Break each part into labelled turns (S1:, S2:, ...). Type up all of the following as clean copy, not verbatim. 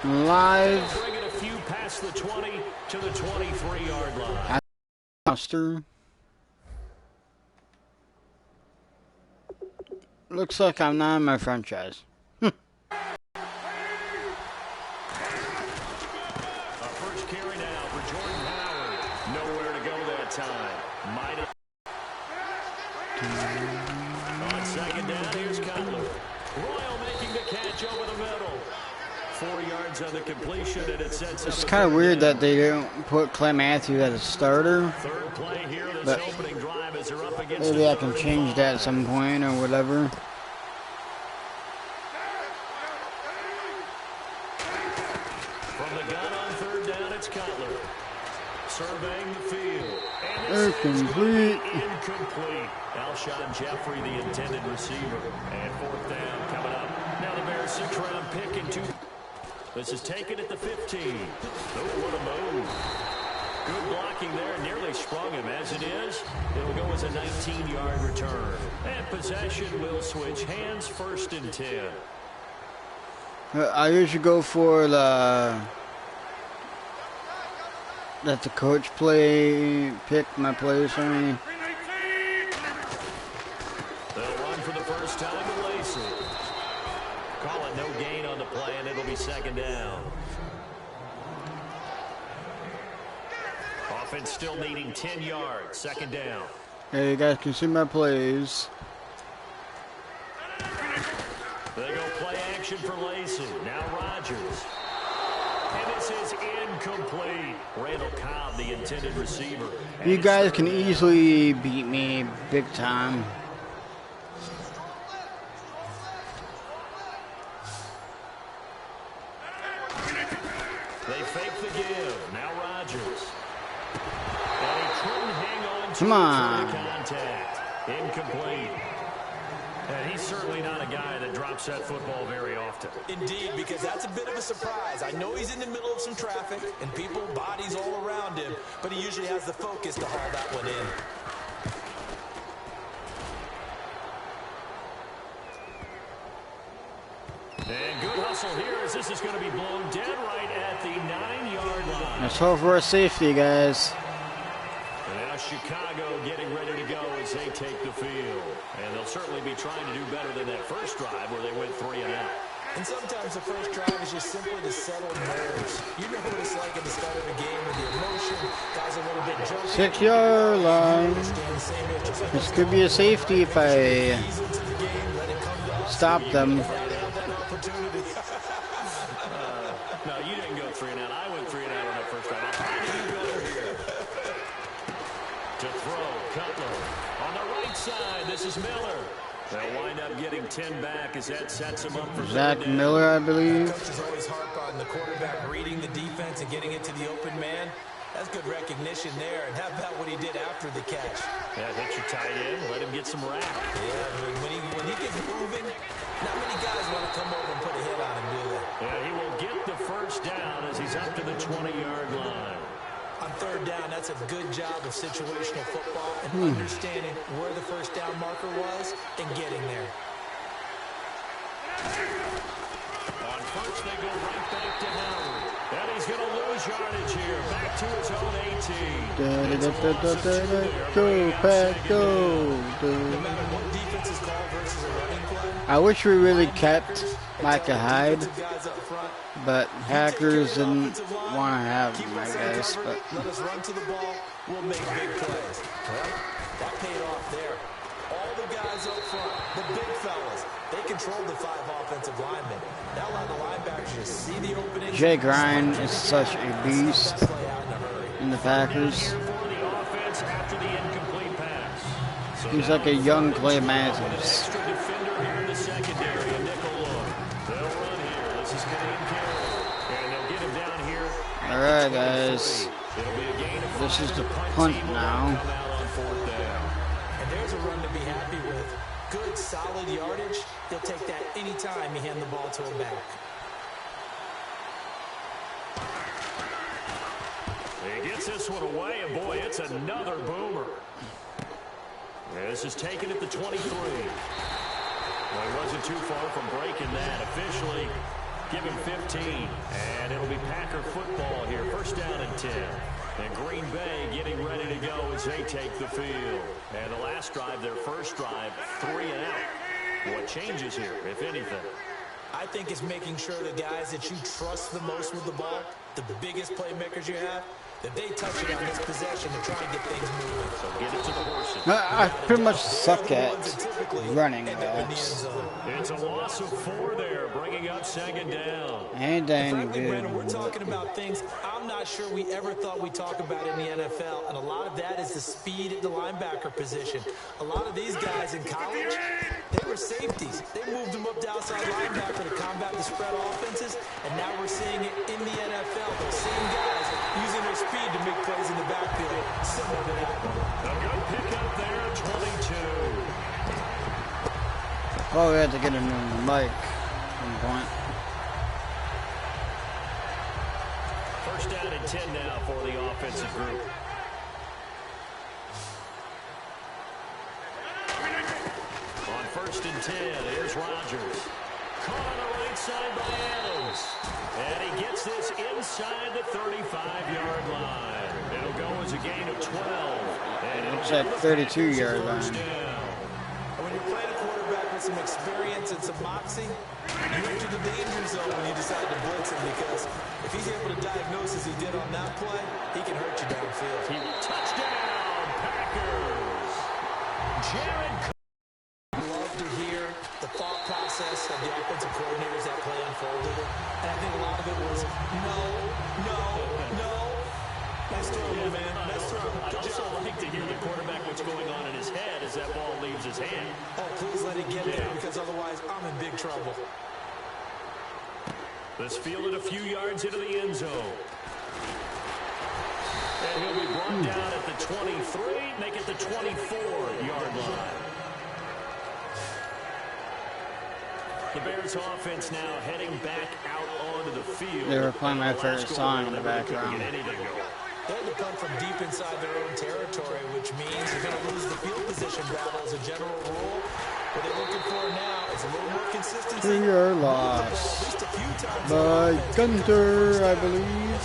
S1: Live.
S2: Bring it a few past the 20 to the 23-yard line.
S1: Roster. Looks like I'm not in my franchise.
S2: Our first carry now for Jordan Howard. Nowhere to go that time. On second down, here's Cutler. Royal making the catch over the middle. 4 yards on the completion, and it sets up.
S1: It's kind of weird that they don't put Clay Matthews as a starter.
S2: Third play here, this
S1: But
S2: opening drive as they're up against
S1: maybe I can change that at some point or whatever.
S2: From the gun on third down, it's Cutler. Surveying the field.
S1: They're complete.
S2: Incomplete. Alshon Jeffrey, the intended receiver. And fourth down coming up. Now the Bears' 6th-round pick in 2. This is taken at the 15. Oh, what a move. Good blocking there. Nearly sprung him. As it is, it'll go as a 19-yard return. And possession will switch hands, 1st and 10.
S1: I usually go for the let the coach pick my plays for me.
S2: They'll run for the first time to Lacy. Call it no gain on the play, and it'll be 2nd down. Offense still needing 10 yards. 2nd down.
S1: Hey, you guys can see my plays.
S2: They go play action for Lacy. Now Rodgers. And this is incomplete. Randall Cobb, the intended receiver.
S1: You guys can easily beat me big time.
S2: They fake the give. Now Rodgers. And he couldn't hang on to
S1: Come on.
S2: the contact. Incomplete. And he's certainly not a guy that drops that football very often.
S3: Indeed, because that's a bit of a surprise. I know he's in the middle of some traffic and people, bodies all around him, but he usually has the focus to haul that one in.
S2: And good hustle here as this is going to be blown dead right at the 9-yard line.
S1: Let's hope for a safety, guys.
S2: And now Chicago getting ready to go as they take the field. And they'll certainly be trying to do better than that first drive where they went 3 and out.
S3: And sometimes the first drive is just simply to settle nerves. You know what it's like at the start of a game with the emotion, guys a little bit jumpy.
S1: 6-yard line. This could be a safety if I stop them.
S2: No, you didn't go 3 and out. I went 3 and out on that first drive. How did you go here? To throw, Cutler. On the right side, this is Miller. They'll wind up getting 10 back as that sets them up for
S1: Zach Miller, I believe.
S3: Coaches always harp on the quarterback reading the defense and getting it to the open man. That's good recognition there. And how about what he did after the catch?
S2: Yeah, hit your tight end, let him get some rap.
S3: Yeah, when he gets moving, not many guys want to come over and put a hit on him, do they?
S2: Yeah, he will get the first down as he's up to the 20-yard line.
S3: On third down, that's a good job of situational football and understanding where the first down marker was and getting there.
S2: On first, they go right back to Howard. And he's going to lose yardage here. Back to his own 18.
S1: Go, Pat, go.
S3: No matter what defense is called versus a running play.
S1: I wish we really kept Micah Hyde, but Packers didn't want to have him, I guess. But
S3: let us run to the ball. We'll make big plays. Well, that paid off there. All the guys up front, the big fellas, they controlled the 5 offensive linemen. Now allow the linebackers to see the opening.
S1: Jay Grine is such a beast in the Packers. He's like a young Clay Matthews. Alright, guys. This is the punt now.
S3: And there's a run to be happy with. Good, solid yardage. They'll take that anytime you hand the ball to a back.
S2: He gets this one away, and boy, it's another boomer. This is taken at the 23. Well, he wasn't too far from breaking that. Officially, Give him 15. And it'll be Packer football here. First down and 10. And Green Bay getting ready to go as they take the field. And the last drive, their first drive, 3 and out. What changes here, if anything?
S3: I think it's making sure the guys that you trust the most with the ball, the biggest playmakers you have, that they touch it on this possession to try and get things moving.
S2: So get it to the horses.
S1: I pretty much suck at running backs.
S2: It's a loss of 4 there, bringing up second down.
S1: And dang
S3: Frankly,
S1: good.
S3: Brandon, we're talking about things I'm not sure we ever thought we'd talk about in the NFL, and a lot of that is the speed at the linebacker position. A lot of these guys in college, they were safeties. They moved them up to outside linebacker to combat the spread offenses, and now we're seeing it in the NFL. Those same guys using their speed to make plays in the backfield, similar to that one.
S2: A good pickup there, 22.
S1: Oh, we had to get him on the mic at some point.
S2: First down and 10 now for the offensive group. On first and 10, here's Rodgers. Caught on the right side by Adams. And he gets this inside the 35-yard line. It'll go as a gain of 12. And
S1: It's at 32-yard line.
S3: When you're playing a quarterback with some experience and some moxie, you enter the danger zone when you decide to blitz him, because if he's able to diagnose as he did on that play, he can hurt you downfield.
S2: Touchdown, Packers. Jared Cook.
S3: Love to hear the thought process of the offensive coordinators that play unfolded. And I think a lot of it was no. Nice throw, man. Nice throw.
S2: I'd also like to hear the quarterback what's going on in his head as that ball leaves his hand.
S3: Oh, please let it get there, because otherwise I'm in big trouble.
S2: This fielded a few yards into the end zone. And he'll be brought down at the 23, make it the 24-yard line. The Bears offense now heading back out onto the field.
S1: They were playing my favorite song in the background.
S3: They had to punt from deep inside their own territory, which means you're going to lose the field position battle as a general rule. What they're looking for now is a little more consistency.
S1: 3-yard loss by Gunter, I believe.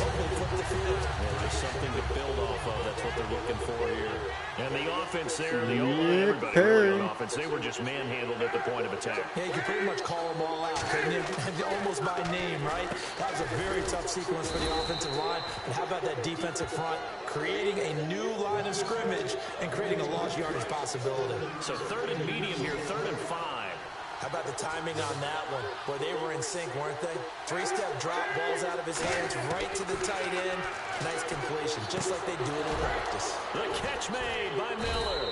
S2: There's something to build off of. That's what they're looking for here. And the offense there, the O-line, everybody really on offense, they were just manhandled at the point of attack.
S3: Yeah, you can pretty much call them all out, couldn't you? Almost by name, right? That was a very tough sequence for the offensive line. And how about that defensive front creating a new line of scrimmage and creating a lost yardage possibility?
S2: So third and medium here, 3rd and 5.
S3: How about the timing on that one, where they were in sync, weren't they? 3-step drop, balls out of his hands, right to the tight end. Nice completion, just like they do it in practice.
S2: The catch made by Miller.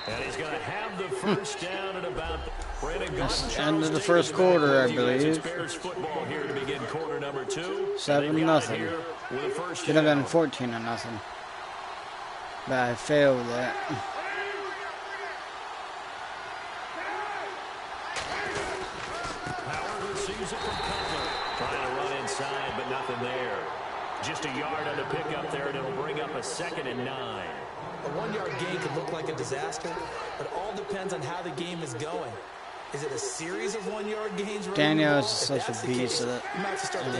S2: And he's going to have the first down at about
S1: That's end of the first quarter, I believe.
S2: Bears football here to begin quarter number 2.
S1: 7-0. Should have been 14-0. But I failed that.
S2: Receives it from Cutler. Trying to run inside, but nothing there. Just a yard on the pickup there, and it'll bring up a 2nd and 9.
S3: A 1-yard gain could look like a disaster, but it all depends on how the game is going. Is it a series of 1-yard gains?
S1: Daniel is such a beast as a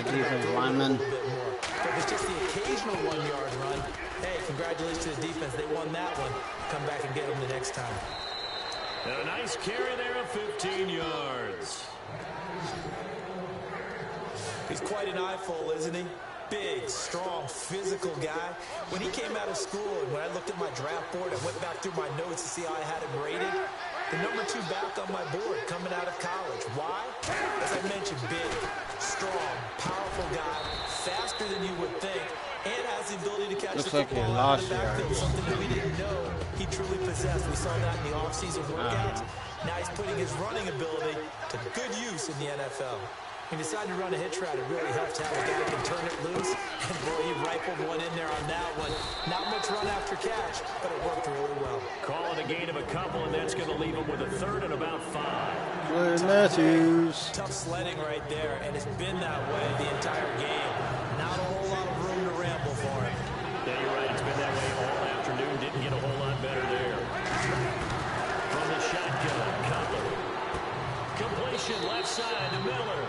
S1: defensive lineman.
S3: But if it's just the occasional 1-yard run, hey, congratulations to the defense. They won that one. Come back and get them the next time.
S2: And a nice carry there of 15 yards.
S3: He's quite an eyeful, isn't he? Big, strong, physical guy. When he came out of school and when I looked at my draft board, I went back through my notes to see how I had him rated. The number 2 back on my board coming out of college. Why? As I mentioned, big, strong, powerful guy, faster than you would think, and has the ability to catch the football out of the backfield, something that we didn't know he truly possessed. We saw that in the offseason workouts. Now he's putting his running ability to good use in the NFL. He decided to run a hitch route. It really helped to have a guy who can turn it loose. And boy, he rifled one in there on that one. Not much run after catch, but it worked really well.
S2: Call it a gain of a couple, and that's going to leave him with a 3rd and about 5.
S1: William Matthews.
S3: Tough sledding right there, and it's been that way the entire game. Not a whole lot of room to ramble for him.
S2: Yeah, you're right. It's been that way all afternoon. Didn't get a whole lot better there. From the shotgun, Cutler. Completion left side to Miller.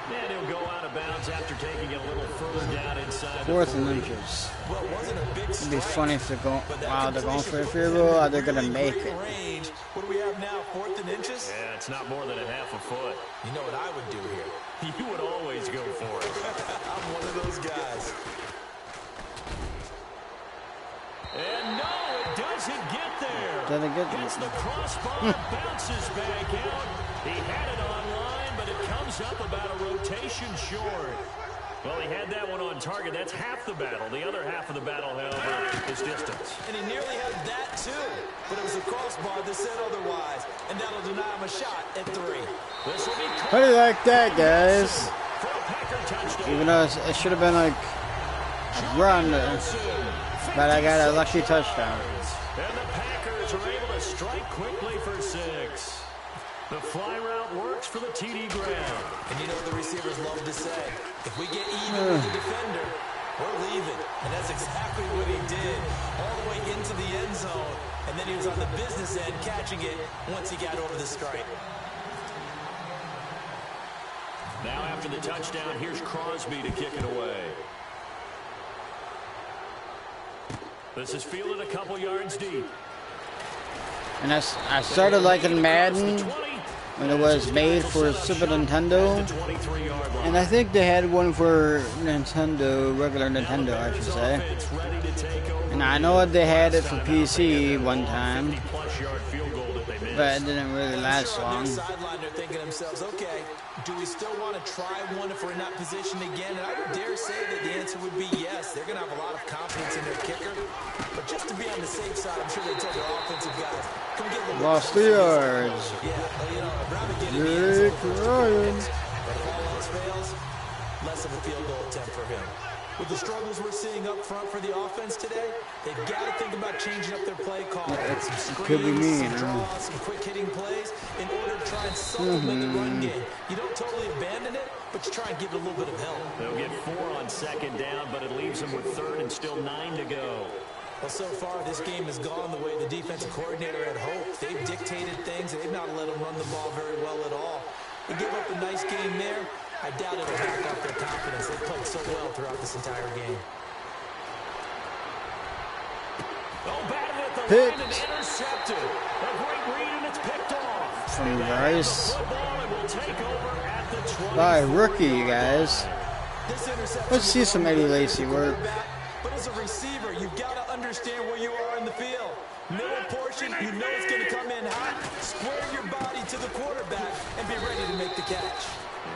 S2: And he'll go out of after taking it a little further down inside.
S1: 4th and inches.
S3: Well, it wasn't a big
S1: It'd be
S3: strike,
S1: funny if they're going. Wow, they're going for a field
S3: really,
S1: goal. Or they're gonna
S3: really
S1: make
S3: great
S1: it.
S3: range. What do we have now? 4th and inches?
S2: Yeah, it's not more than a half a foot.
S3: You know what I would do here?
S2: You would always go for it.
S3: I'm one of those guys.
S2: And no, it doesn't get there.
S1: Doesn't get
S2: Hits the
S1: there.
S2: crossbar, bounces back out. He had it on line, but it comes up about a rotation short. Well, he had that one on target. That's half the battle. The other half of the battle, however, is distance.
S3: And he nearly had that, too. But it was a crossbar that said otherwise. And that'll deny him a shot at 3.
S2: This will be
S1: How do you like that, guys?
S2: for a Packer touchdown.
S1: Even though it should have been like a run, but I got a lucky touchdown.
S2: And the Packers are able to strike quickly for 6. The fly route works for the TD Graham.
S3: And you know what the receivers love to say? If we get even with the defender, we're leaving. And that's exactly what he did. All the way into the end zone. And then he was on the business end catching it once he got over the stripe.
S2: Now after the touchdown, here's Crosby to kick it away. This is fielded a couple yards deep.
S1: And I started liking Madden when it was made for Super Nintendo. And I think they had one for Nintendo, regular Nintendo, I should say. And I know they had it for PC one time, but it didn't really last long.
S3: Sideline, they're thinking to themselves, okay, do we still want to try one if we're in that position again? And I would dare say that the answer would be yes. They're going to have a lot of confidence in their kicker. But just to be on the safe side, I'm sure they tell their offensive guys, come get a little
S1: Lost 3 yards.
S3: Yeah, you know, I'd rather get in the end zone for 2 points. But if all else fails, less of a field goal attempt for him. With the struggles we're seeing up front for the offense today, they've got to think about changing up their play call. Some screens,
S1: could be me,
S3: some draws, some quick-hitting plays in order to try and supplement the run game. You don't totally abandon it, but you try and give it a little bit of help.
S2: They'll get 4 on 2nd down, but it leaves them with 3rd and still 9 to go.
S3: Well, so far, this game has gone the way the defensive coordinator had hoped. They've dictated things. They've not let them run the ball very well at all. They gave up a nice game there. I doubt it'll back up their confidence. They've played so well throughout this entire game.
S2: Oh, batted at the line and intercepted. A great read, and it's picked off.
S1: From Rice.
S2: Football, it will take over at the 20.
S1: By rookie, you guys.
S3: This interception
S1: Let's see some Eddie Lacy work.
S3: But as a receiver, you've got to understand where you are in the field. Middle portion, you know it's going to come in hot. Square your body to the quarterback and be ready to make the catch.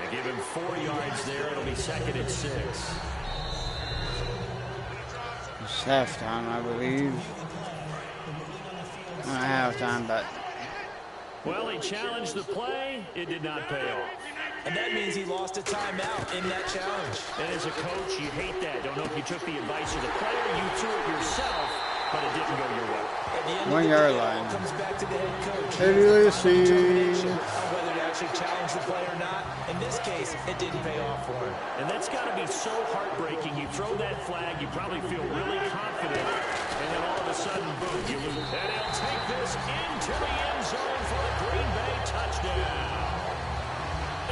S2: Yeah, give him 4 yards there. It'll be 2nd and 6.
S1: It's halftime, I believe. Not halftime, but
S2: Well, he challenged the play. It did not pay off.
S3: And that means he lost a timeout in that challenge.
S2: And as a coach, you hate that. Don't know if you took the advice of the player, you threw it yourself, but it didn't go your way.
S3: At the end
S1: 1
S3: of the
S1: yard
S3: day, it all
S1: line.
S3: comes back to the head coach.
S1: Eddie Lacy.
S3: Determination on whether to actually challenge the play or not. In this case, it didn't pay off for him.
S2: And that's got to be so heartbreaking. You throw that flag, you probably feel really confident, and then all of a sudden, boom, you lose. And he'll take this into the end zone for a Green Bay touchdown.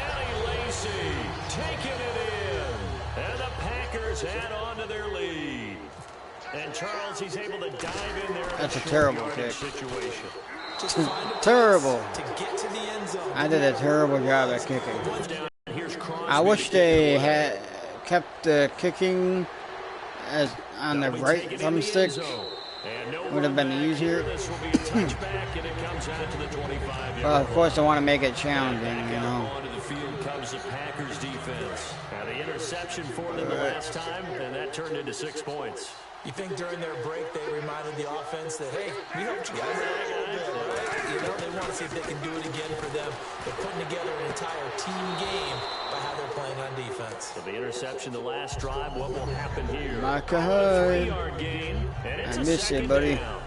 S2: Eddie Lacy taking it in. And the Packers add on to their lead. And Charles, he's able to dive in there.
S1: That's a terrible kick.
S2: Situation.
S3: Just find a place
S1: Terrible.
S3: to get to the end zone.
S1: I did a terrible job at kicking.
S2: Here's Crosby.
S1: I wish they had kept the kicking as on the right thumbstick. Would have been easier.
S2: This will be a touchback, and it comes out to the 25-yard
S1: Well, of course, I want to make it
S2: line.
S1: challenging,
S2: Back
S1: you
S2: out
S1: know.
S2: onto the field comes the Packers defense. Now the interception for them the last time, and that turned into 6 points.
S3: You think during their break they reminded the offense that, hey, we helped you guys out a little bit, right? You know, they want to see if they can do it again for them. They're putting together an entire team game by how they're playing on defense.
S2: So the interception the last drive, what will happen here?
S1: Micah Hyde.
S2: 3-yard gain, and it's
S1: I
S2: a
S1: miss you,
S2: 2nd
S1: buddy.
S2: down.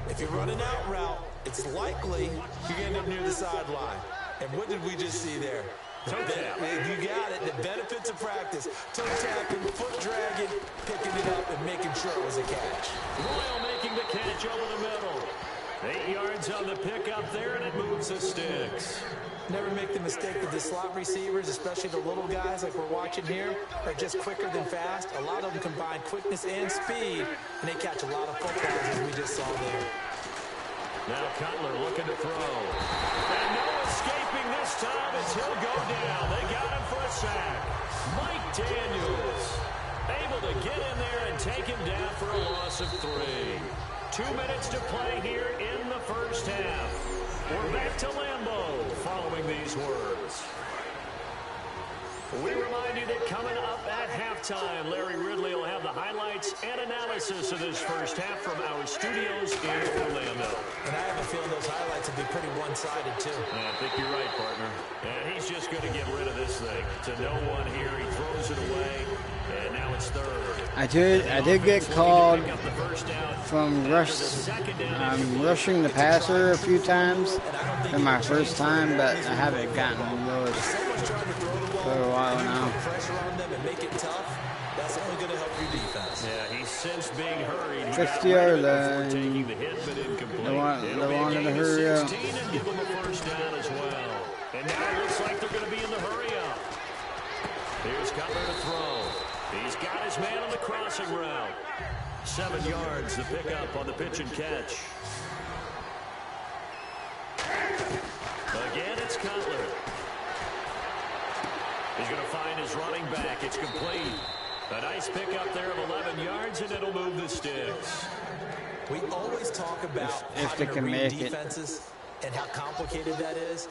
S3: If you run an out route, it's likely you end up near the sideline. And what did we just see there?
S2: Toe tap.
S3: You got it. The benefits of practice. Toe tapping, foot dragging, picking it up, and making sure it was a catch.
S2: Royal making the catch over the middle. 8 yards on the pickup there, and it moves the sticks.
S3: Never make the mistake that the slot receivers, especially the little guys like we're watching here, are just quicker than fast. A lot of them combine quickness and speed, and they catch a lot of footballs, as we just saw there.
S2: Now Cutler looking to throw. And no escaping this time as he'll go down. They got him for a sack. Mike Daniels able to get in there and take him down for a loss of 3. 2 minutes to play here in the first half. We're back to Lambeau following these words. We remind you that coming up at halftime, Larry Ridley will have the highlights and analysis of this first half from our studios in Orlando.
S3: And I have a feeling those highlights will be pretty one-sided, too.
S2: I think you're right, partner. And he's just going to get rid of this thing. To no one here, he throws it away, and now it's third.
S1: I did get called from rushing the passer a few times in my first time, but I haven't gotten those for a while now.
S3: Pressure on them and make it tough. That's only going to help your defense.
S2: Yeah, he's since being hurried.
S1: 50-yard line.
S2: They
S1: wanted to hurry up.
S2: And give him a first down as well. And now it looks like they're going to be in the hurry up. Here's Cutler to throw. He's got his man on the crossing route. 7 yards to pick up on the pitch and catch. Again, it's Cutler. He's going to find his running back. It's complete. A nice pickup there of 11 yards, and it'll move the sticks.
S3: We always talk about
S1: if they can
S3: read
S1: make
S3: defenses and how complicated that is.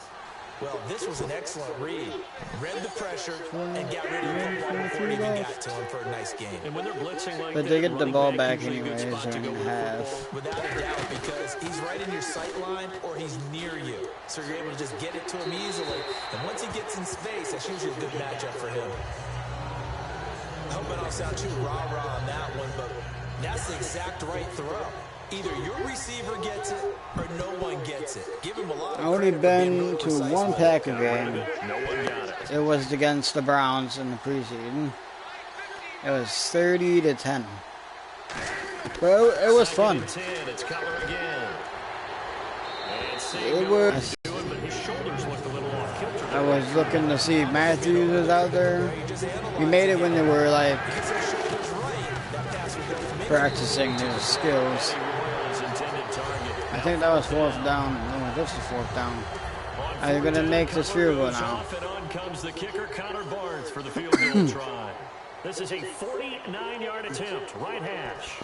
S3: Well, this was an excellent read. Read the pressure and got rid of the football before it even got to him for a nice game.
S2: And when they're blitzing like
S1: But
S2: that,
S1: they get the ball back
S2: usually a good
S1: anyways
S2: spot to
S1: during
S2: go
S1: the
S2: with
S1: half.
S2: football.
S3: Without a doubt, because he's right in your sight line or he's near you. So you're able to just get it to him easily. And once he gets in space, that's usually a good matchup for him. I hope I don't sound too rah-rah on that one, but that's the exact right throw. Either your receiver gets it or no one gets it. Give him a lot of
S1: I only
S3: credit for being
S1: been
S3: really
S1: to
S3: precise
S1: one
S3: with it.
S1: Packer game.
S2: No one got it.
S1: It was against the Browns in the preseason. It was 30-10. Well, it was fun.
S2: It's Cutler again.
S1: It was. I was looking to see if Matthews was out there. He made it when they were like practicing his skills. I think that was 4th down. No, this is 4th down. Are you gonna make this field goal now?
S2: Off and on comes the kicker, Connor Barnes, for the field goal try. This is a 49-yard attempt, right hash.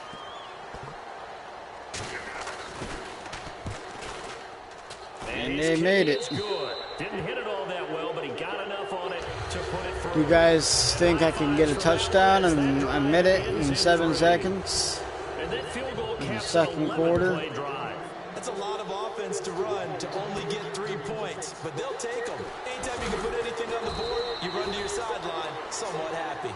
S1: And they made it.
S2: Good. Didn't hit it all that well, but he got enough on it to put it through.
S1: You guys think I can get a touchdown in a minute and 7 seconds
S2: And that field goal
S1: in the
S2: caps
S1: second
S2: an
S1: quarter?
S2: 11-play drive.
S3: That's a lot of offense to run to only get 3 points, but they'll take them. Anytime you can put anything on the board, you run to your sideline somewhat happy.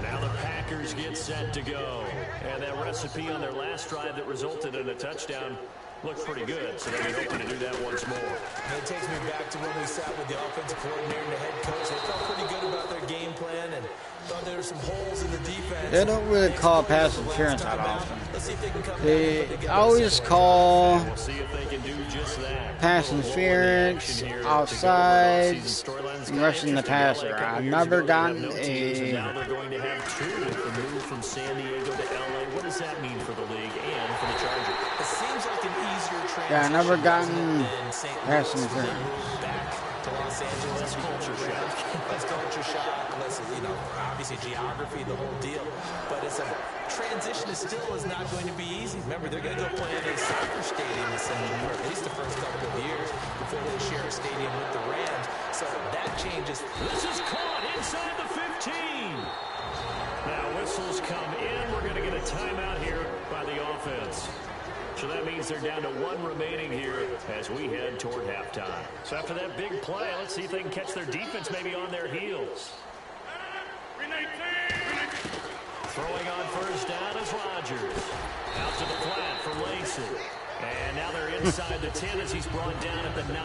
S2: Now the Packers get set to go. And that recipe on their last drive that resulted in a touchdown looked pretty good, so they'll be hoping to do that once more.
S3: And it takes me back to when we sat with the offensive coordinator and the head coach. They felt pretty good about their game plan and thought there were some holes in the defense.
S1: They don't really call pass interference that often.
S3: Let's see if they can come
S1: They
S3: back.
S1: always call
S2: We'll see if they can do just that.
S1: pass interference, offsides, and rushing the passer. I've never gotten
S2: Now
S1: a.
S2: they're going to have 2 with the move from San Diego to LA. What does that mean for the league and for the Chargers?
S3: It seems like an easier transition.
S1: Yeah, I never gotten
S3: than St.
S1: pass
S3: Louis.
S1: interference.
S3: Back to Los Angeles.
S2: Culture shock.
S3: Less culture shock. Less, obviously geography, the whole deal. But it's a transition still is not going to be easy. Remember, they're going to go play in a soccer stadium for at least the first couple of years before they share a stadium with the Rams. So that changes.
S2: This is caught inside the 15. Now whistles come in. We're going to get a timeout here by the offense. So that means they're down to 1 remaining here as we head toward halftime. So after that big play, let's see if they can catch their defense maybe on their heels. Throwing on first down is Rodgers. Out to the flat for Lacy. And now they're inside the 10 as he's brought down at the 9.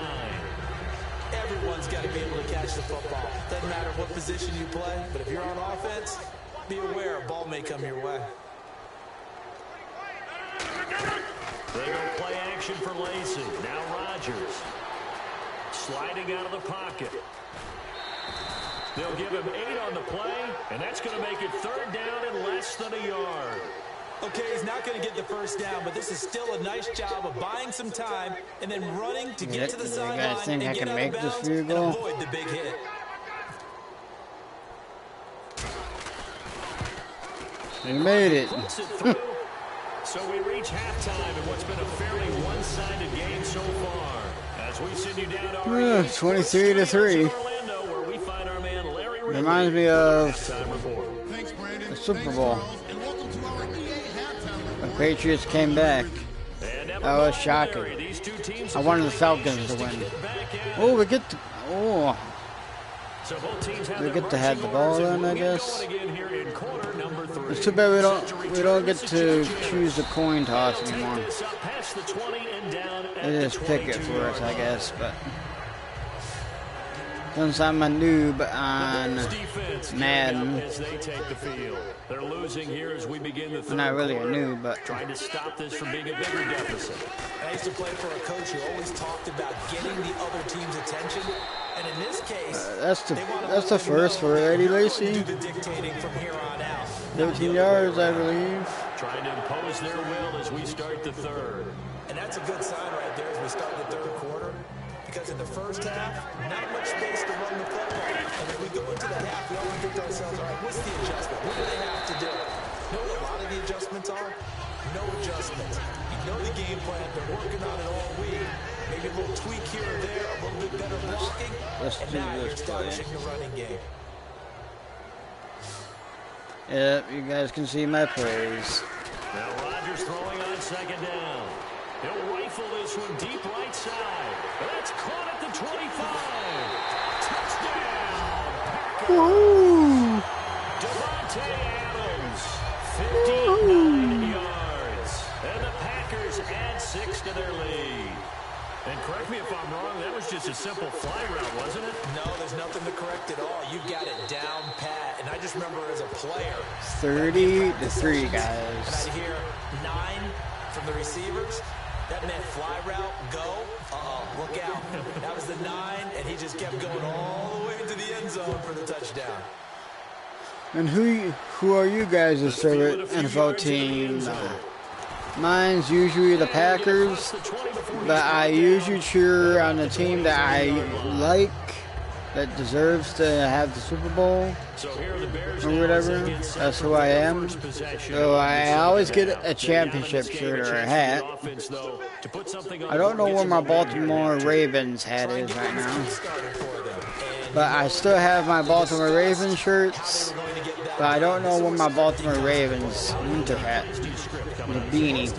S3: Everyone's got to be able to catch the football. Doesn't matter what position you play, but if you're on offense, be aware, a ball may come your way.
S2: They go play action for Lacey. Now Rodgers. Sliding out of the pocket. They'll give him 8 on the play, and that's going to make it 3rd down and less than a yard.
S3: Okay, he's not going to get the first down, but this is still a nice job of buying some time and then running to get to the sideline and get out of bounds and avoid the big hit.
S1: He made it.
S2: So we reach halftime in what's been a fairly one-sided game so far. As we send you down to our
S1: 23-3. Reminds me of the Super Bowl. The Patriots came back. That was shocking. I wanted the Falcons to win. Oh, we get to have the ball then, I guess. It's too bad we don't get to choose the coin toss anymore. They just pick it for us, I guess, but since I'm a noob on Madden,
S2: they're losing here as we begin the third
S1: I'm not really a
S2: quarter,
S1: noob, but
S2: trying to stop this from being a bigger deficit.
S3: I used to play for a coach who always talked about getting the other team's attention, and in this case,
S1: that's the first for Eddie Lacy. 17 yards, I believe.
S2: Trying to impose their will as we start the third.
S3: And that's a good sign right there as we start the third quarter. Because in the first half, not much space to run the football. And as we go into the half, we always think to ourselves, all right, what's the adjustment? What do they have to do? You know what a lot of the adjustments are? No adjustments. You know the game plan. They're working on it all week. Maybe a little tweak here or there, a little bit better blocking. And now you're establishing the running game.
S1: Yep, you guys can see my praise.
S2: Now Rodgers throwing on 2nd down. He'll rifle this one deep right side. That's caught at the 25. Touchdown, Packers.
S1: Woo!
S2: Devontae Adams, 59 yards. And the Packers add 6 to their lead. And correct me if I'm wrong, that was just a simple fly route, wasn't it?
S3: No, there's nothing to correct at all. You got it down pat. And I just remember as a player,
S1: 30-3, guys.
S3: And I'd hear 9 from the receivers. That meant fly route, go. Look out. That was the 9, and he just kept going all the way into the end zone for the touchdown.
S1: And who are you guys' favorite NFL team? Mine's usually the Packers, but I usually cheer on the team that I like, that deserves to have the Super Bowl or whatever. That's who I am. So I always get a championship shirt or a hat. I don't know where my Baltimore Ravens hat is right now, but I still have my Baltimore Ravens shirts. But I don't know where my Baltimore Ravens winter hat, the beanie,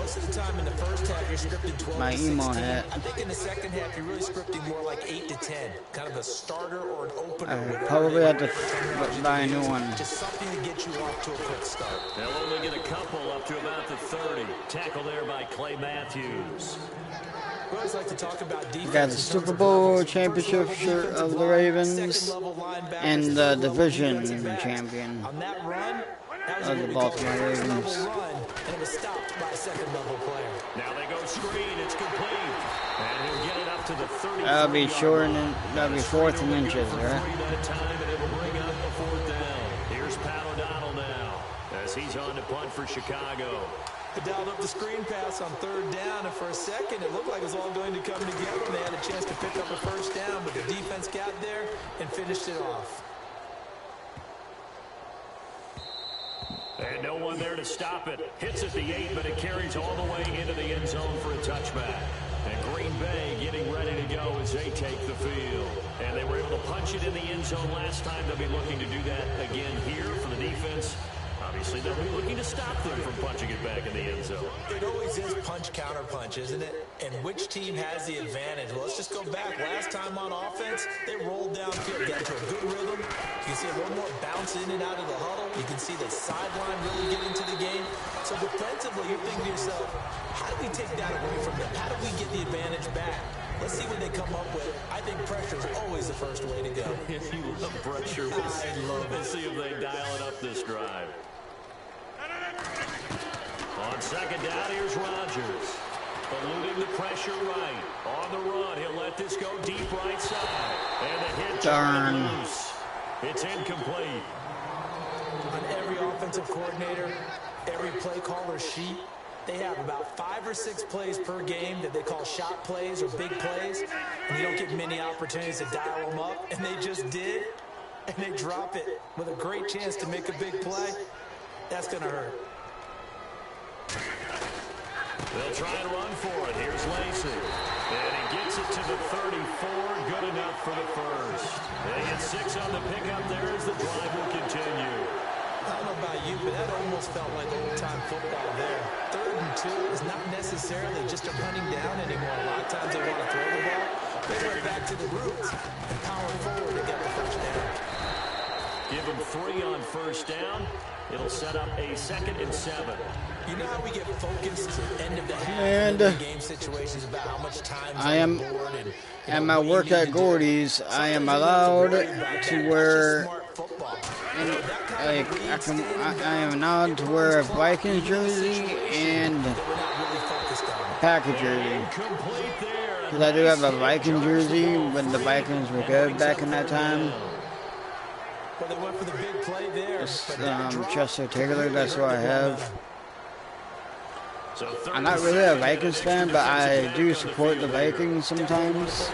S3: Most of the time in the first half, you're scripted 12
S1: my
S3: to
S1: emo
S3: 16.
S1: hat.
S3: I think in the second half, you're really scripting more like 8 to 10. Kind of a starter or an opener.
S1: I probably have to buy a new one.
S3: Just something to get you off to a quick start.
S2: They'll only get a couple up to about the 30. Tackle there by Clay Matthews.
S3: We always like to talk about defense.
S1: Got the Super Bowl championship shirt of the Ravens and the division champion
S3: On that run, that was
S1: of the Baltimore Ravens.
S3: and it was stopped by a second-level player.
S2: Now they go screen. It's complete. And he'll get it up to the 30.
S1: That'll be short and that'll be 4th and inches, right?
S2: That time, and it'll bring up the 4th down. Here's Pat O'Donnell now as he's on to punt for Chicago.
S3: Dialed up the screen pass on 3rd down, and for a second it looked like it was all going to come together. They had a chance to pick up a 1st down, but the defense got there and finished it off.
S2: And no one there to stop it. Hits at the 8, but it carries all the way into the end zone for a touchback. And Green Bay getting ready to go as they take the field. And they were able to punch it in the end zone last time. They'll be looking to do that again here for the defense. Obviously, they'll be looking to stop them from punching it back in the end zone.
S3: It always is punch-counter-punch, isn't it? And which team has the advantage? Well, let's just go back. Last time on offense, they rolled downfield, got into a good rhythm. You can see a little more bounce in and out of the huddle. You can see the sideline really get into the game. So defensively, you're thinking to yourself, how do we take that away from them? How do we get the advantage back? Let's see what they come up with. I think pressure is always a first way to go.
S2: You love pressure. We'll see if they dial it up this drive. On second down, here's Rodgers. Eluding the pressure right. On the run, he'll let this go deep right side. And the hit
S1: Darn.
S2: loose. It's incomplete.
S3: On every offensive coordinator, every play caller sheet, they have about 5 or 6 plays per game that they call shot plays or big plays. And you don't get many opportunities to dial them up. And they just did. And they drop it with a great chance to make a big play. That's going to hurt.
S2: They'll try and run for it. Here's Lacy. And he gets it to the 34. Good enough for the first. They get 6 on the pickup there as the drive will continue.
S3: I don't know about you, but that almost felt like old-time football there. 3rd and 2 is not necessarily just a running down anymore. A lot of times they want to throw the ball. They went back to the roots and power forward to get the first down.
S2: Give them 3 on first down. It'll set up a 2nd and 7.
S3: You know how we get focused end of the half
S1: And
S3: game situations about how much time
S1: I am at my work at Gordy's. I am allowed to wear I am allowed to wear a Vikings jersey and Packer jersey. Because I do have a Viking jersey when the Vikings were good back in that time.
S3: Well, they went for the big play there.
S1: It's Chester Taylor, that's what I have. I'm not really a Vikings fan, but I do support the Vikings sometimes.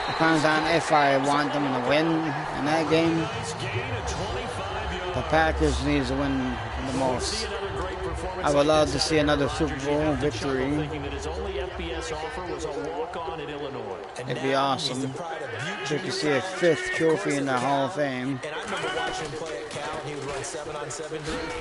S1: Depends on if I want them to win in that game. The Packers need to win the most. I would love to see another Super Bowl victory. It'd be awesome. So you can see a 5th trophy in the Hall of Fame.
S3: And I remember watching him play at Cal, and he would run 7-on-7 drills.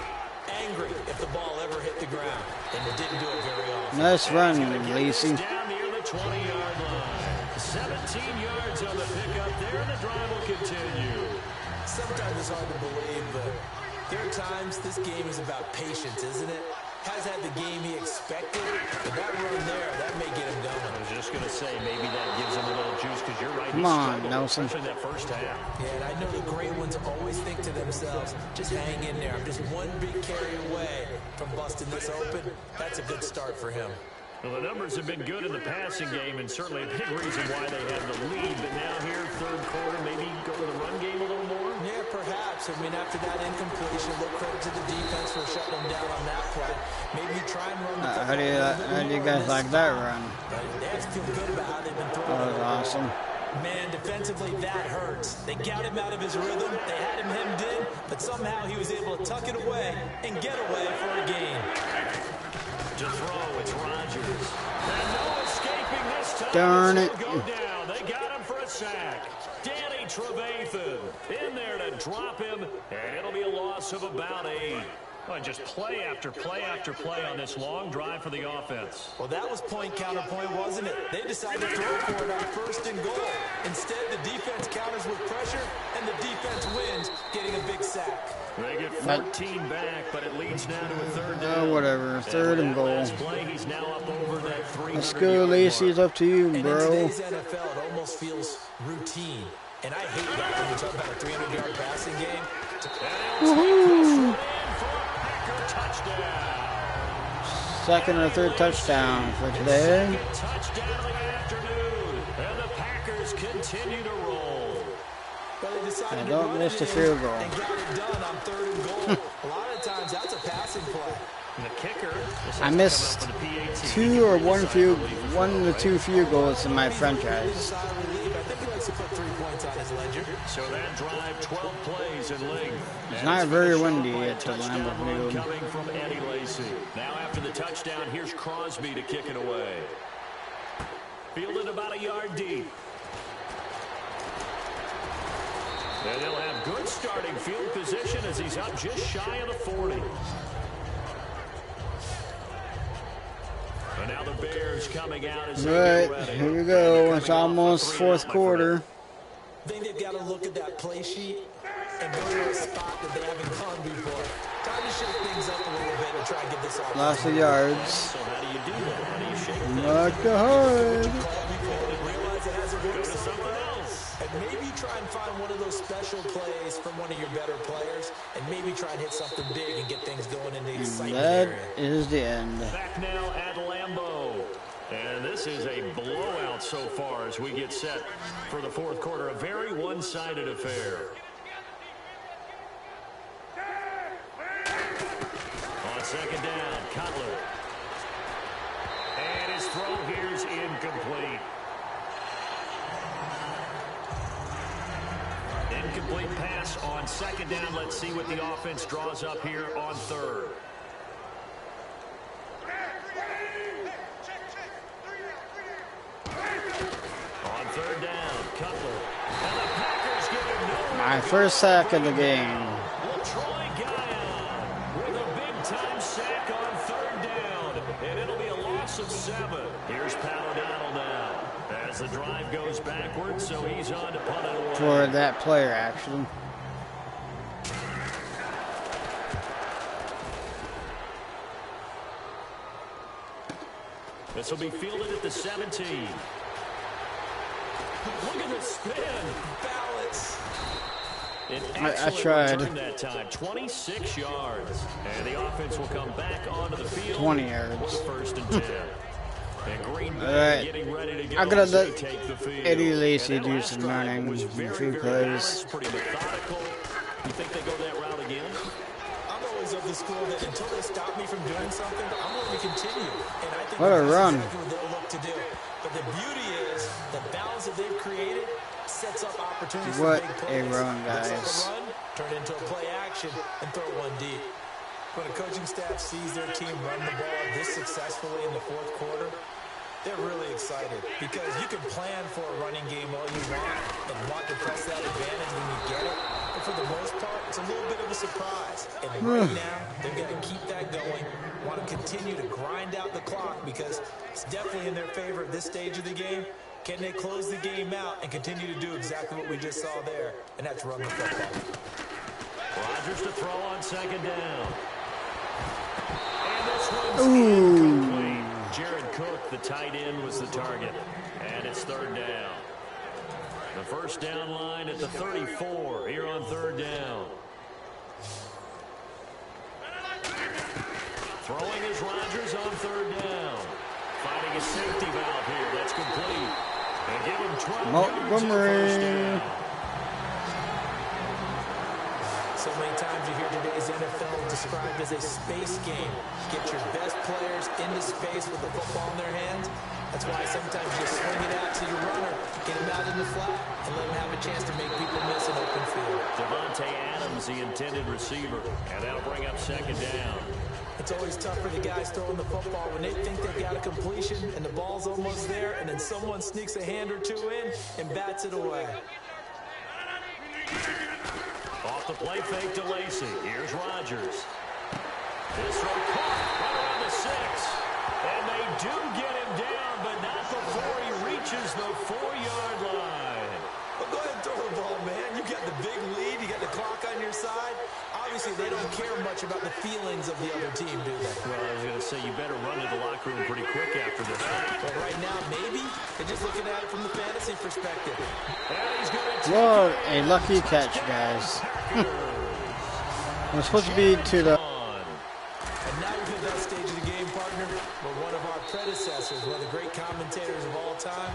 S3: Angry if the ball ever hit the ground, and it didn't do it very often.
S1: Nice run, Lacy.
S2: Down near the 20-yard line. 17 yards on the pickup there, and the drive will continue.
S3: Sometimes it's hard to believe, but there are times this game is about patience, isn't it? Has had the game he expected, but that run there, that may get him going.
S2: I was just going to say, maybe that gives him a little juice, because you're right.
S1: Come on, Nelson.
S2: Especially that first half.
S3: Yeah, and I know the great ones always think to themselves, just hang in there. I'm just one big carry away from busting this open. That's a good start for him.
S2: Well, the numbers have been good in the passing game, and certainly a big reason why they had the lead. But now here, 3rd quarter, maybe go to the run game a little more?
S3: Yeah, perhaps. I mean, after that incompletion, a little credit to the defense for shutting them down on that play. Maybe you try and run the football.
S1: How do you guys like that run?
S3: They have to feel good about how they've been throwing.
S1: That was awesome.
S3: Man, defensively, that hurts. They got him out of his rhythm. They had him hemmed in, but somehow he was able to tuck it away and get away for a gain.
S2: To throw, it's Rodgers. And no escaping this time.
S1: Darn it.
S2: Go down. They got him for a sack. Danny Trevathan in there to drop him, and it'll be a loss of about 8. Well, just play after play after play on this long drive for the offense.
S3: Well, that was point counterpoint, wasn't it? They decided to throw for it on 1st and goal. Instead, the defense counters with pressure, and the defense wins, getting a big sack.
S2: They get 14 back, but it leads now to a 3rd down.
S1: Oh, whatever. 3rd and goal.
S2: Play, he's now up over that 300
S1: Let's go, Lacy. It's up to you,
S3: And
S1: bro.
S3: in today's NFL, it almost feels routine. And I hate that when you talk about a 300-yard passing game.
S1: Woohoo!
S2: Touchdown.
S1: 2nd or 3rd touchdown for today.
S2: Touchdown of the afternoon. And the Packers continue to roll.
S3: Well, they decided
S1: And
S3: to
S1: don't
S3: run
S1: miss
S3: it
S1: the
S3: in
S1: field goal.
S3: and got it done on 3rd and goal. A lot of times, that's a passing play.
S2: And the kicker.
S1: I missed 2 or 1 to 2 field goals in my franchise.
S3: I think he likes to put 3 points on his ledger.
S2: So that drive, 12 plays in length.
S1: It's not very windy at the
S2: Touchdown
S1: Lambeau
S2: run
S1: Field.
S2: coming from Eddie Lacy. Now after the touchdown, here's Crosby to kick it away. Fielded about a yard deep. And they'll have good starting field position as he's up just shy of the 40. And now the Bears coming out as they get
S1: Right,
S2: ready.
S1: here we go. It's almost 4th quarter.
S3: I think they've got to look at that play sheet and go to a spot that they haven't gone before. Time to shake things up a little bit and try and get this off.
S1: Lots of yards.
S2: So how do you do that? How do you shake things?
S1: Like the hood.
S3: Realize it hasn't
S2: Go
S3: worked
S2: to
S3: so
S2: something
S3: well,
S2: else.
S3: and And maybe you try and find one of those special plays from one of your better players, and maybe try and hit something big and get things going in the excitement area.
S1: That is the end.
S2: Back now at Lambeau. And this is a blowout so far as we get set for the fourth quarter. A very one-sided affair. On second down, Cutler. And his throw here is incomplete. Incomplete pass on second down. Let's see what the offense draws up here on third. On third down, Cutler. And the Packers give him no.
S1: My first sack of the game.
S2: Well, Troy Guion with a big-time sack on third down. And it'll be a loss of 7. Here's Pat O'Donnell now. As the drive goes backwards, so he's on to punt it away.
S1: For that player, actually.
S2: This will be fielded at the 17. Look at the spin. Balance.
S1: I tried.
S2: That time, 26 yards. And the offense will come back onto the field.
S1: 20 yards.
S2: For first and 10. And Green Bay
S1: Alright.
S2: getting ready to go.
S1: I'm gonna let
S2: take the field.
S1: Eddie Lacy
S2: And that
S1: do
S2: last
S1: some
S2: drive
S1: running,
S2: was
S1: a
S2: very,
S1: few
S2: very
S1: plays.
S2: balanced, pretty methodical. You think they go that route again?
S3: I'm always of the school that until they stop me from doing something, I'm going to continue. And I think
S1: What a
S3: that's
S1: run.
S3: exactly what they'll look to do. But the beauty is the balance that they've created sets up opportunities
S1: What
S3: for big
S1: a
S3: plays.
S1: run,
S3: Looks like
S1: guys.
S3: a run, turn it into a play action, and throw one deep. When a coaching staff sees their team run the ball this successfully in the fourth quarter, they're really excited because you can plan for a running game all you want to press that advantage when you get it. But for the most part, it's a little bit of a surprise. And right now, they've got to keep that going, want to continue to grind out the clock because it's definitely in their favor at this stage of the game. Can they close the game out and continue to do exactly what we just saw there? And that's run the football.
S2: Rodgers to throw on second down. And this one's
S1: Ooh.
S2: incomplete. Jared Cook, the tight end, was the target. And it's third down. The first down line at the 34 here on third down. Throwing is Rodgers on third down. Finding a safety valve here. That's complete. And give him 12 yards on first down.
S3: So many times you hear today's NFL described as a space game. Get your best players into space with the football in their hands. That's why sometimes you swing it out to your runner, get him out in the flat, and let him have a chance to make people miss an open field.
S2: Devontae Adams, the intended receiver, and that'll bring up second down.
S3: It's always tough for the guys throwing the football when they think they've got a completion and the ball's almost there, and then someone sneaks a hand or two in and bats it away.
S2: Off the play fake to Lacy. Here's Rodgers. This throw caught right around the 6. And they do get him down, but not before he reaches the 4-yard line.
S3: Well, go ahead and throw the ball, man. You got the big lead. You got the clock on your side. Obviously, they don't care much about the feelings of the other team, do they?
S2: Well, I was going to say, you better run to the locker room pretty quick after this one.
S3: But right now, maybe they're just looking at it from the fantasy perspective.
S2: And he's going to
S1: What a lucky catch, guys. We're supposed to be to the...
S3: And now we've hit that stage of the game, partner, where one of our predecessors, one of the great commentators of all time,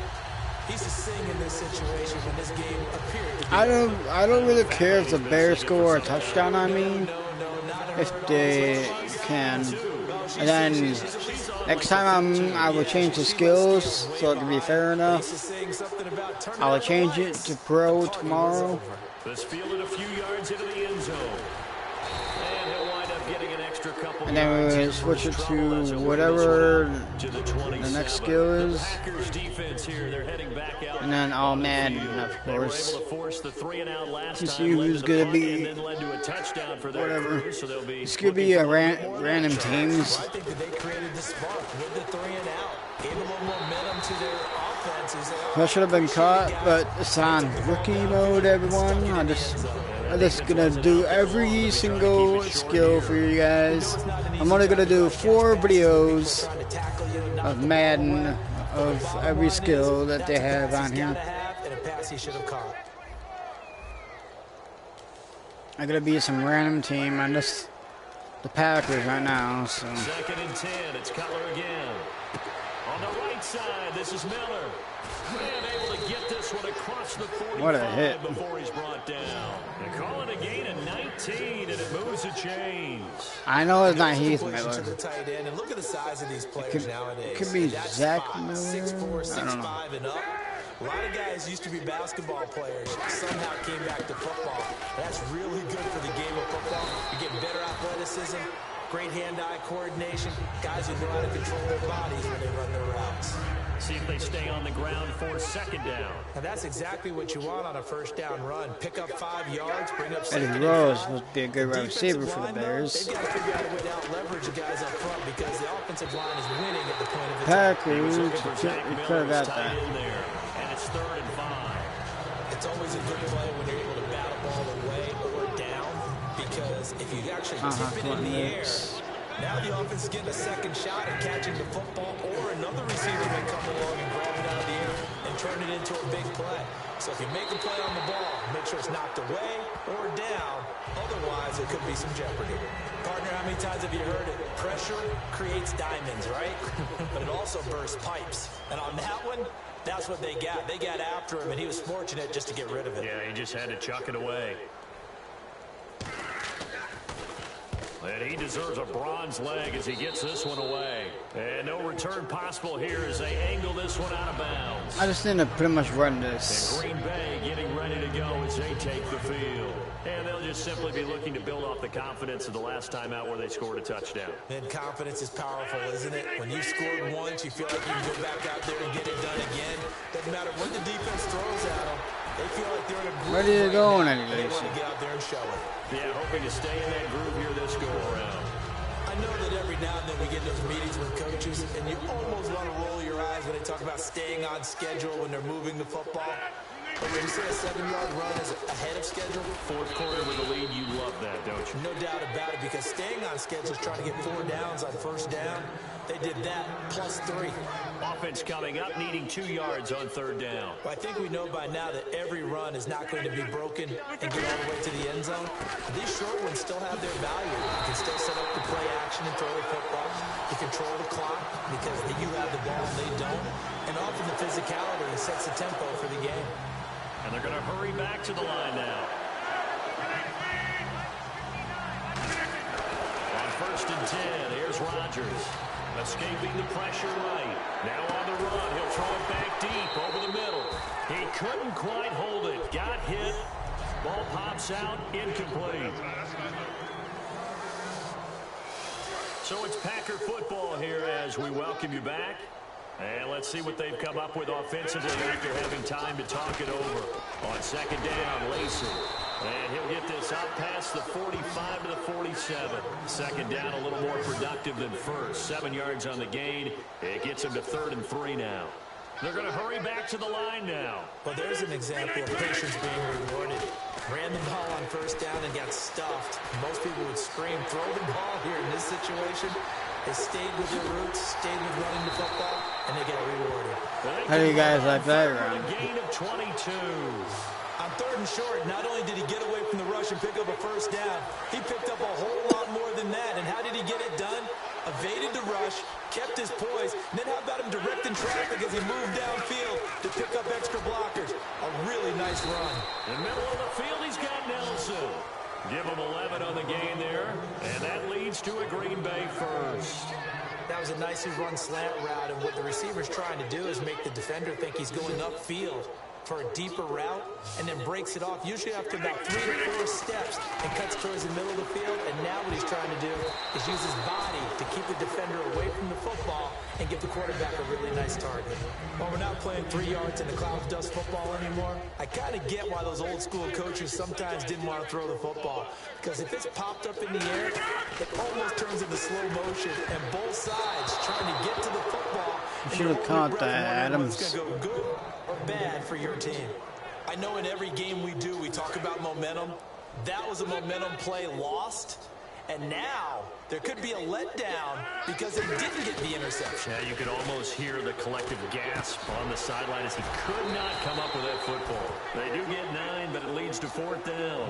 S3: he's to sing in this situation when this game appeared to be
S1: I don't really care if the Bears score a touchdown on me, if they can. And then next time I will change the skills so it can be fair enough. I will change it to pro tomorrow.
S2: This fielded a few yards into the end zone. And he'll wind up getting an extra couple
S1: And then we will switch it to whatever the next skill is. And then all Madden, of course. To see who's going to be whatever. It's going to be a random teams.
S3: I think that they created the spark with the 3 and out. Gave a little momentum to their offenses.
S1: That should have been caught, but it's on rookie mode, everyone. I'm just gonna do every single skill for you guys. I'm only gonna do 4 videos of Madden of every skill that they have on here.
S3: pass he should have caught.
S1: I'm gonna be some random team on this, the Packers right now. So
S2: 2nd and 10. It's Cutler again. On the right side, this is Miller. And able to get this one across the 45
S1: what a hit!
S2: before he's brought down. They call it a gain of 19, and it moves the chains.
S1: I know it's not Heath
S3: To
S1: Miller.
S3: the tight end, and look at the size of these players nowadays.
S1: It could be
S3: That's
S1: Zach
S3: 6'4",
S1: Miller. I don't know.
S3: 6'5", and up. A lot of guys used to be basketball players, somehow came back to football. That's really good for the game of football. You get better athleticism, great hand-eye coordination, guys who know how to control their bodies when they run their routes.
S2: See if they stay on the ground for 2nd down.
S3: And that's exactly what you want on a 1st down run. Pick up 5 yards, bring up
S1: Eddie
S3: 2nd and
S1: Rose
S3: 5.
S1: must be a good wide receiver for the Bears.
S3: They've got to figure out a way to out-leverage the guys up front because the offensive line is winning at the point of attack.
S1: Packers, you could have got that.
S2: There, and it's 3rd and 5.
S3: It's always a good play when you're able to bat a ball away or down because if you actually tip it in the air, now the offense is getting a 2nd shot at catching the football, or another receiver may come along and grab it out of the air and turn it into a big play. So if you make a play on the ball, make sure it's knocked away or down. Otherwise, it could be some jeopardy. Partner, how many times have you heard it? Pressure creates diamonds, right? But it also bursts pipes. And on that one, that's what they got. They got after him, and he was fortunate just to get rid of it.
S2: Yeah, he just had to chuck it away. And he deserves a bronze leg as he gets this one away. And no return possible here as they angle this one out of bounds.
S1: I just need to pretty much run this.
S2: And Green Bay getting ready to go as they take the field. And they'll just simply be looking to build off the confidence of the last time out where they scored a touchdown.
S3: And confidence is powerful, isn't it? When you've scored once, you feel like you can go back out there and get it done again. Doesn't matter what the defense throws at them. They feel like they're in a groove.
S1: Where are you going,
S3: They
S1: anyways?
S3: want to get out there and show it.
S2: Yeah, hoping to stay in that groove here this go-around.
S3: I know that every now and then we get those meetings with coaches, and you almost want to roll your eyes when they talk about staying on schedule when they're moving the football. But when you say a 7-yard run is ahead of schedule,
S2: 4th quarter with a lead, you love that, don't you?
S3: no doubt about it, because staying on schedule is trying to get 4 downs on 1st down. They did that plus 3.
S2: Offense coming up, needing 2 yards on 3rd down.
S3: Well, I think we know by now that every run is not going to be broken and get all the way to the end zone. These short ones still have their value. You can still set up the play action and throw the football. You control the clock because you have the ball and they don't. And often the physicality sets the tempo for the game.
S2: And they're going to hurry back to the line now. On 1st and 10, here's Rodgers. Escaping the pressure right. Now on the run. He'll throw it back deep over the middle. He couldn't quite hold it. Got hit. Ball pops out. Incomplete. So it's Packer football here as we welcome you back. And let's see what they've come up with offensively after having time to talk it over. On 2nd down, Lacy. And he'll get this out past the 45 to the 47. 2nd down a little more productive than 1st. 7 yards on the gain. It gets him to 3rd and 3 now. They're going to hurry back to the line now.
S3: Well, there's an example of patience being rewarded. Ran the ball on 1st down and got stuffed. Most people would scream, throw the ball here in this situation. They stayed with their roots, stayed with running the football, and they get rewarded.
S1: How do you guys like that round?
S2: A gain of 22.
S3: On 3rd and short, not only did he get away from the rush and pick up a 1st down, he picked up a whole lot more than that. And how did he get it done? Evaded the rush, kept his poise, and then how about him directing traffic as he moved downfield to pick up extra blockers? A really nice run.
S2: In the middle of the field, he's got Nelson. Give him 11 on the gain there, and that leads to a Green Bay 1st.
S3: That was a nicely run slant route, and what the receiver's trying to do is make the defender think he's going upfield for a deeper route, and then breaks it off, usually after about 3 to 4 steps, and cuts towards the middle of the field. And now what he's trying to do is use his body to keep the defender away from the football and give the quarterback a really nice target. While we're not playing 3 yards in the cloud of dust football anymore, I kind of get why those old school coaches sometimes didn't want to throw the football. Because if it's popped up in the air, it almost turns into slow motion, and both sides trying to get to the football.
S1: You should have caught that, Adams.
S3: It's going to go good or bad for your team. I know in every game we do, we talk about momentum. That was a momentum play lost, And now there could be a letdown because they didn't get the interception.
S2: Yeah, you could almost hear the collective gasp on the sideline as he could not come up with that football. They do get 9, but it leads to 4th down.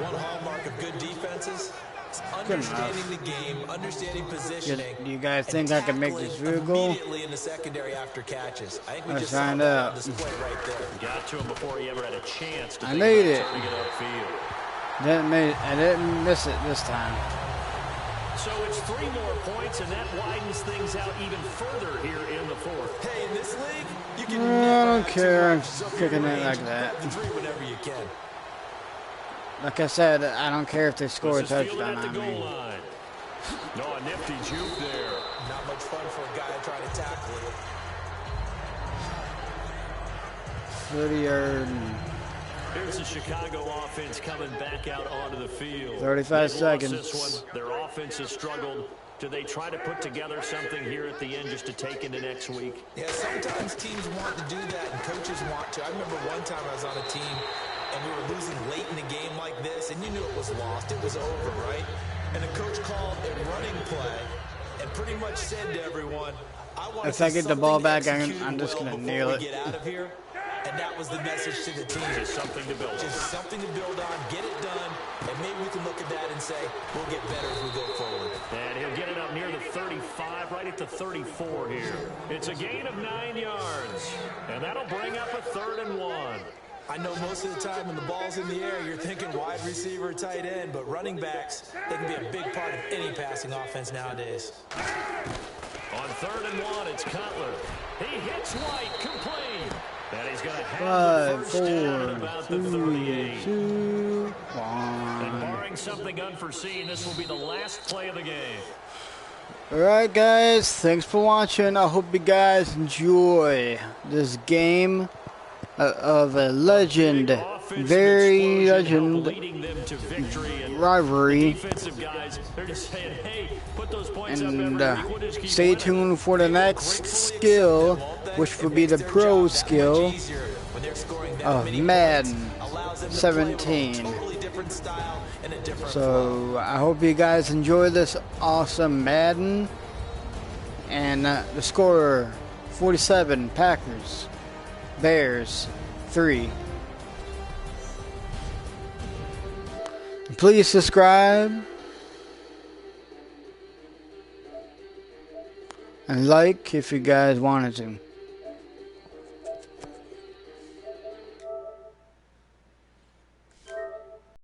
S3: One hallmark of good defenses is understanding the game, understanding positioning.
S1: Do you guys think I can make this field goal?
S3: Immediately in the secondary after catches. I think we
S1: Let's
S3: just saw
S1: find
S3: that
S1: out.
S3: on display right there.
S2: Got to him before he ever had a chance to
S1: I
S2: think
S1: made
S2: about
S1: it.
S2: turning it upfield.
S1: I didn't miss it this time.
S2: So it's 3 more points, and that widens things out even further here in the 4th.
S3: Hey, in this league, you can
S1: I
S3: never
S1: don't
S3: have
S1: care. I'm
S3: too much. So if
S1: kicking
S3: you're
S1: it
S3: in
S1: like
S3: range,
S1: that.
S3: grab the 3 whenever you can.
S1: Like I said, I don't care if they score a
S2: This is fielded
S1: touchdown
S2: at the
S1: on
S2: goal
S1: me.
S2: line. No, a nifty juke there.
S3: Not much fun for a guy trying to tackle it.
S1: 30-yard.
S2: Here's the Chicago offense coming back out onto the field.
S1: 35
S2: They've lost
S1: seconds.
S2: This one. Their offense has struggled. Do they try to put together something here at the end just to take into next week?
S3: Yeah, sometimes teams want to do that and coaches want to. I remember one time I was on a team and we were losing late in the game like this, and you knew it was lost. It was over, right? And the coach called a running play and pretty much said to everyone, I want
S1: If
S3: to
S1: I
S3: see
S1: get the ball
S3: something
S1: back, I'm
S3: executed
S1: just
S3: well
S1: gonna
S3: before
S1: nail
S3: we
S1: it.
S3: get out of here. And that was the message to the team.
S2: Just something to build on.
S3: Just something to build on, get it done, and maybe we can look at that and say, we'll get better as we go forward.
S2: And he'll get it up near the 35, right at the 34 here. It's a gain of 9 yards. And that'll bring up a 3rd and 1.
S3: I know most of the time when the ball's in the air, you're thinking wide receiver, tight end, but running backs, they can be a big part of any passing offense nowadays.
S2: On 3rd and 1, it's Cutler. He hits White, complete. And he's going to have
S1: 5,
S2: the first down at
S1: 4,
S2: about the
S1: 3,
S2: 38.
S1: 2,
S2: And
S1: 1.
S2: barring something unforeseen, this will be the last play of the game.
S1: Alright guys, thanks for watching. I hope you guys enjoy this game of a legend, very legend rivalry. And stay tuned for the next skill, which will be the pro skill of Madden 17. So I hope you guys enjoy this awesome Madden. And the score 47 Packers, Bears 3. Please subscribe and like if you guys wanted to.